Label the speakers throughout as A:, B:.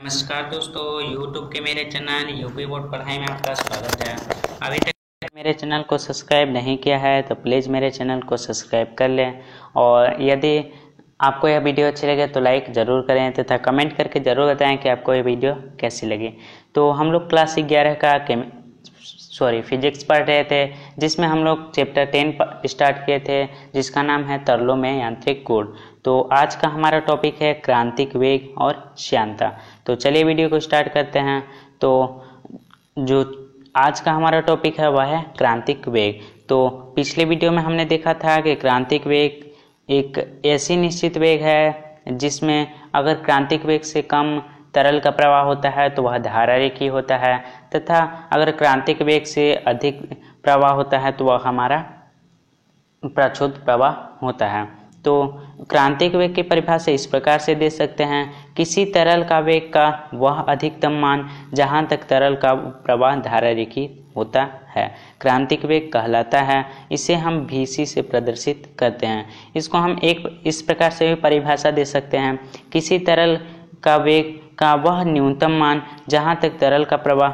A: नमस्कार दोस्तों, YouTube के मेरे चैनल यूपी बोर्ड पढ़ाई में आपका स्वागत है। अभी तक मेरे चैनल को सब्सक्राइब नहीं किया है तो प्लीज़ मेरे चैनल को सब्सक्राइब कर लें और यदि आपको यह वीडियो अच्छी लगे तो लाइक ज़रूर करें तथा कमेंट करके ज़रूर बताएं कि आपको यह वीडियो कैसी लगी। तो हम लोग क्लास 11 का फिजिक्स पढ़ रहे थे, जिसमें हम लोग चैप्टर 10 स्टार्ट किए थे, जिसका नाम है तरलों में यांत्रिक गुण। तो आज का हमारा टॉपिक है क्रांतिक वेग और श्यानता। तो चलिए वीडियो को स्टार्ट करते हैं। तो जो आज का हमारा टॉपिक है वह है क्रांतिक वेग। तो पिछले वीडियो में हमने देखा था कि क्रांतिक वेग एक ऐसी निश्चित वेग है जिसमें अगर क्रांतिक वेग से कम तरल का प्रवाह होता है तो वह धारा रेखीय होता है, तथा अगर क्रांतिक वेग से अधिक प्रवाह होता है तो वह हमारा प्रक्षुब्ध प्रवाह होता है। तो क्रांतिक वेग की परिभाषा इस प्रकार से दे सकते हैं, किसी तरल का वेग का वह अधिकतम मान जहां तक तरल का प्रवाह धारा रेखीय होता है क्रांतिक वेग कहलाता है। इसे हम Vc से प्रदर्शित करते हैं। इसको हम इस प्रकार से भी परिभाषा दे सकते हैं, किसी तरल का वेग का वह न्यूनतम मान जहां तक तरल का प्रवाह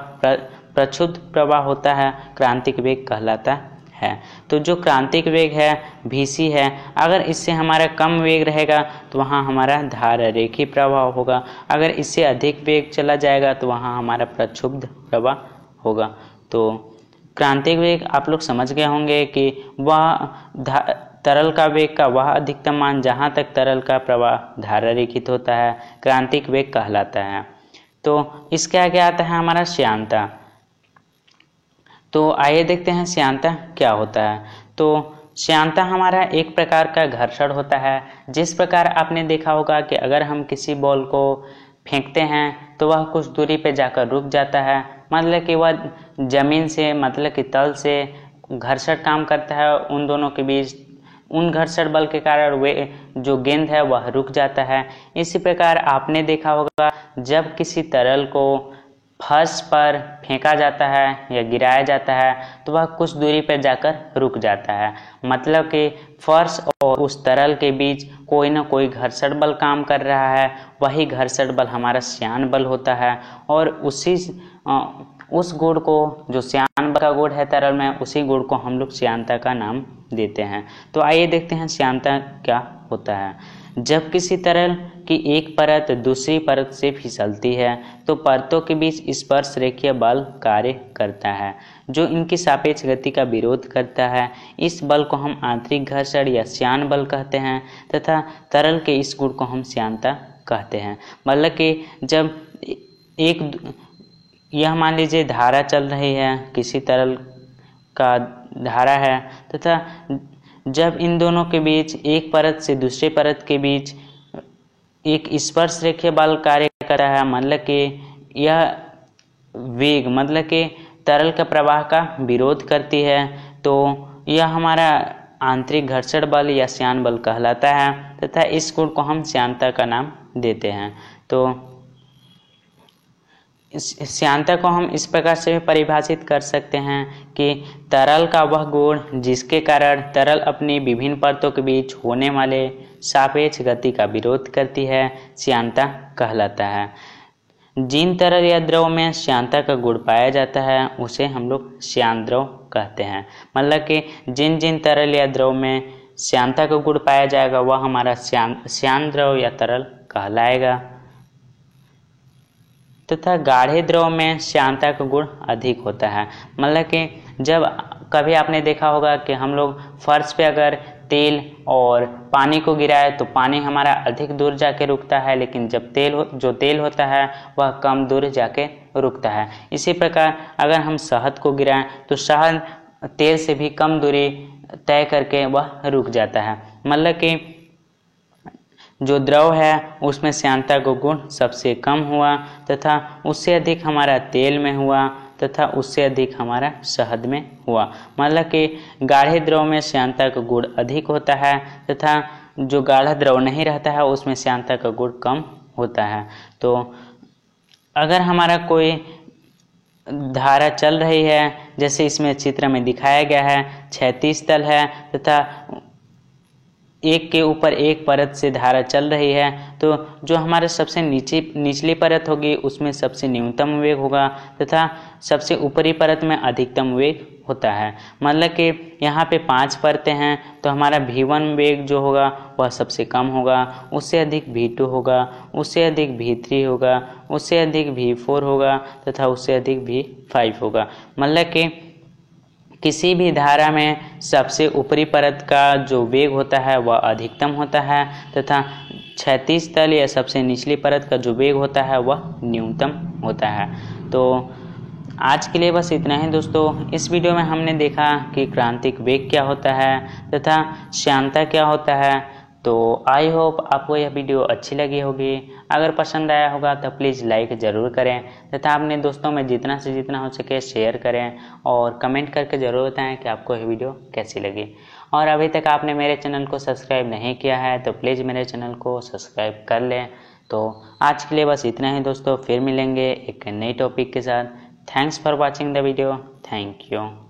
A: प्रक्षुब्ध प्रवाह होता है क्रांतिक वेग कहलाता है। तो जो क्रांतिक वेग है Vc है, अगर इससे हमारा कम वेग रहेगा तो वहाँ हमारा धारा रेखीय प्रवाह होगा, अगर इससे अधिक वेग चला जाएगा तो वहाँ हमारा प्रक्षुब्ध प्रवाह होगा। तो क्रांतिक वेग आप लोग समझ गए होंगे कि वह तरल का वेग का वह अधिकतम मान जहाँ तक तरल का प्रवाह धारा रेखित होता है क्रांतिक वेग कहलाता है। तो इसके आगे आता है हमारा श्यानता। तो आइए देखते हैं श्यानता क्या होता है। तो श्यानता हमारा एक प्रकार का घर्षण होता है। जिस प्रकार आपने देखा होगा कि अगर हम किसी बॉल को फेंकते हैं तो वह कुछ दूरी पे जाकर रुक जाता है, मतलब कि वह जमीन से मतलब कि तल से घर्षण काम करता है, उन दोनों के बीच उन घर्षण बल के कारण वे जो गेंद है वह रुक जाता है। इसी प्रकार आपने देखा होगा जब किसी तरल को फर्श पर फेंका जाता है या गिराया जाता है तो वह कुछ दूरी पर जाकर रुक जाता है, मतलब कि फर्श और उस तरल के बीच कोई ना कोई घर्षण बल काम कर रहा है। वही घर्षण बल हमारा श्यान बल होता है और उस गुण को, जो श्यान बल का गुण है तरल में, उसी गुण को हम लोग श्यानता का नाम देते हैं। तो आइए देखते हैं श्यानता क्या होता है। जब किसी तरल की एक परत दूसरी परत से फिसलती है तो परतों के बीच स्पर्श रेखीय बल कार्य करता है जो इनकी सापेक्ष गति का विरोध करता है। इस बल को हम आंतरिक घर्षण या श्यान बल कहते हैं तथा तरल के इस गुण को हम श्यानता कहते हैं। मतलब कि जब यह मान लीजिए धारा चल रही है, किसी तरल का धारा है तथा जब इन दोनों के बीच एक परत से दूसरे परत के बीच एक स्पर्श रेखीय बल कार्य कर रहा है, मतलब कि यह वेग मतलब कि तरल के प्रवाह का विरोध करती है, तो यह हमारा आंतरिक घर्षण बल या श्यान बल कहलाता है तथा इस गुण को हम श्यानता का नाम देते हैं। तो इस श्यानता को हम इस प्रकार से भी परिभाषित कर सकते हैं कि तरल का वह गुण जिसके कारण तरल अपनी विभिन्न परतों के बीच होने वाले सापेक्ष गति का विरोध करती है श्यानता कहलाता है। जिन तरल या द्रव में श्यानता का गुण पाया जाता है उसे हम लोग श्यान द्रव कहते हैं। मतलब कि जिन जिन तरल या द्रव में श्यानता का गुण पाया जाएगा वह हमारा श्यान द्रव या तरल कहलाएगा, तथा गाढ़े द्रव में श्यानता का गुण अधिक होता है। मतलब कि जब कभी आपने देखा होगा कि हम लोग फर्श पे अगर तेल और पानी को गिराए तो पानी हमारा अधिक दूर जाके रुकता है, लेकिन जब तेल होता है वह कम दूर जाके रुकता है। इसी प्रकार अगर हम शहद को गिराएं तो शहद तेल से भी कम दूरी तय करके वह रुक जाता है। मतलब कि जो द्रव है उसमें श्यानता का गुण सबसे कम हुआ तथा उससे अधिक हमारा तेल में हुआ तथा उससे अधिक हमारा शहद में हुआ। मतलब कि गाढ़े द्रव में श्यानता का गुण अधिक होता है तथा जो गाढ़ा द्रव नहीं रहता है उसमें श्यानता का गुण कम होता है। तो अगर हमारा कोई धारा चल रही है, जैसे इसमें चित्र में दिखाया गया है, क्षैतिज तल है तथा एक के ऊपर एक परत से धारा चल रही है, तो जो हमारे सबसे निचली परत होगी उसमें सबसे न्यूनतम वेग होगा तथा सबसे ऊपरी परत में अधिकतम वेग होता है। मतलब कि यहाँ पे 5 परतें हैं, तो हमारा V1 वेग जो होगा वह सबसे कम होगा, उससे अधिक V2 होगा, उससे अधिक V3 होगा, उससे अधिक V4 होगा तथा उससे अधिक V5 होगा। मतलब कि किसी भी धारा में सबसे ऊपरी परत का जो वेग होता है वह अधिकतम होता है तथा क्षैतिज तल या सबसे निचली परत का जो वेग होता है वह न्यूनतम होता है। तो आज के लिए बस इतना ही दोस्तों। इस वीडियो में हमने देखा कि क्रांतिक वेग क्या होता है तथा श्यानता क्या होता है। तो आई होप आपको यह वीडियो अच्छी लगी होगी। अगर पसंद आया होगा तो प्लीज़ लाइक ज़रूर करें तथा अपने दोस्तों में जितना से जितना हो सके शेयर करें और कमेंट करके ज़रूर बताएं कि आपको यह वीडियो कैसी लगी। और अभी तक आपने मेरे चैनल को सब्सक्राइब नहीं किया है तो प्लीज़ मेरे चैनल को सब्सक्राइब कर लें। तो आज के लिए बस इतना ही दोस्तों, फिर मिलेंगे एक नई टॉपिक के साथ। Thanks for watching the video. Thank you.